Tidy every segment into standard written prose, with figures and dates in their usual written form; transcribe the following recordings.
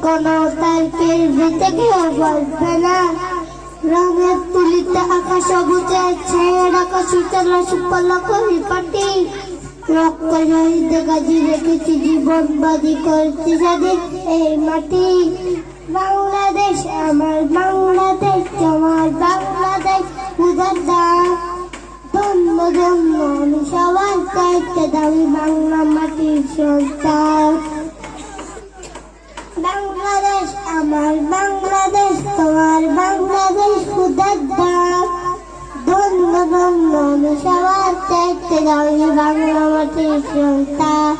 কোনো তারকের ভিতে কেউ বলবে না, রঙের তুলিতে আকাশ সবুজে ছায়ার আকাশ উতলা সুফল পরিপাটি, রক্ত শহীদে গাজি রেখেছি জীবন বাজি করছি স্বাধীন এই মাটি। বাংলাদেশ আমার বাংলাদেশ, আমার বাংলাদেশ উদার ধন্য ধন্য আমি সবার চাইতে দামি বাংলা মাটির সন্তান। বাংলাদেশ আমার বাংলাদেশ, তোমার বাংলাদেশ উদার ধন্য ধন্য আমি সবার চাইতে দামি বাংলা মাটির সন্তান।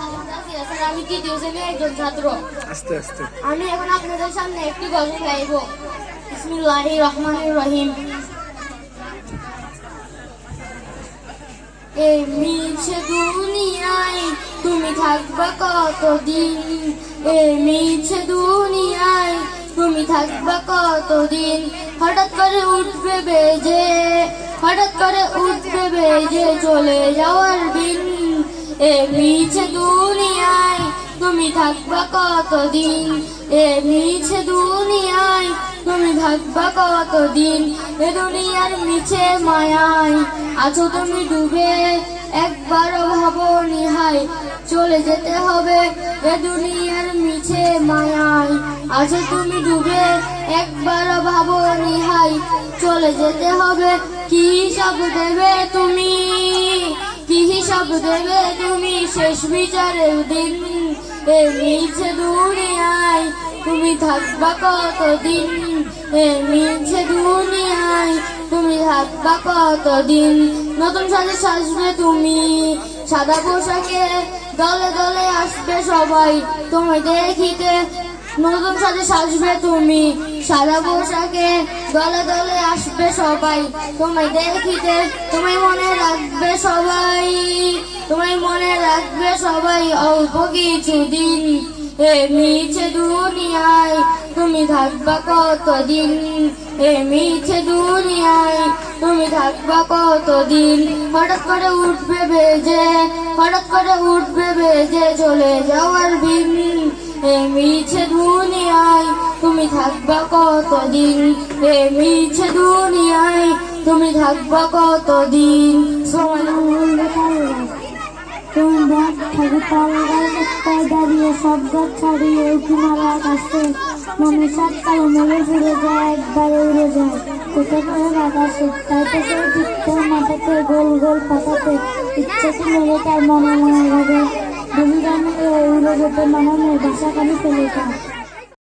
আমি তৃতীয় শ্রেণীর একজন ছাত্র। আস্তে আস্তে আমি এখন আপনাদের সামনে একটি গজল গাইব। বিসমিল্লাহির রহমানির রহিম। এই মিছে দুনিয়ায় তুমি থাকবে কতদিন, এই মিছে দুনিয়ায় তুমি থাকবে কতদিন, হঠাৎ করে উঠবে বেজে, হঠাৎ করে উঠবে বেজে চলে যাওয়ার দিন। এই মিছে দুনিয়ায় তুমি থাকবে কতদিন, এই মিছে দুনিয়ায় তুমি থাকবে কতদিন, এ দুনিয়ার মিছে মায়ায় আছো তুমি ডুবে, একবারও ভাবো নিহাই চলে যেতে হবে। এ দুনিয়ার মিছে মায়ায় আছো তুমি ডুবে, একবারও ভাবো নিহাই চলে যেতে হবে। কি হিসাব দেবে তুমি, কি হিসাব দেবে তুমি শেষ বিচারের দিন। এ মিছে দুনিয়ায় তুমি থাকবা কতদিন, এ মিছে দুনিয়ায় তুমি থাকবা কতদিন। নতুন সাজে সাজবে তুমি সাদা পোশাকে, দলে দলে আসবে সবাই তোমায় দেখিতে। নতুন সাজে সাজবে তুমি সাদা পোশাকে, দলে দলে আসবে সবাই তোমায় দেখিতে। তোমায় মনে রাখবে সবাই, তোমায় মনে রাখবে সবাই অল্প কিছুদিন। এ মিছে দুনিয়ায় তুমি থাকবা কতদিন, এ মিছে দুনিয়ায় তুমি থাকবা কতদিন, হঠাৎ করে উঠবে বেজে, হঠাৎ করে উঠবে বেজে চলে যাওয়ার দিন। এ মিছে দুনিয়ায় তুমি থাকবা কতদিন, এ মিছে দুনিয়ায় তুমি থাকবা কতদিন। দাঁড়িয়ে সব গাছ ছাড়িয়ে উঠিমার আকাশে, মানুষের কালো মরে ফিরে যায়, একবারে উড়ে যায় কোথা করে আকাশে। তাইতে সেই টিকতে মাথাতে গোল গোল পাতাতে ইচ্ছে ছিল তার মনে মনে ভাবে, ভূমি গানে উড়ে যেতে মানানোর ভাষা কানি ফেলে যায়।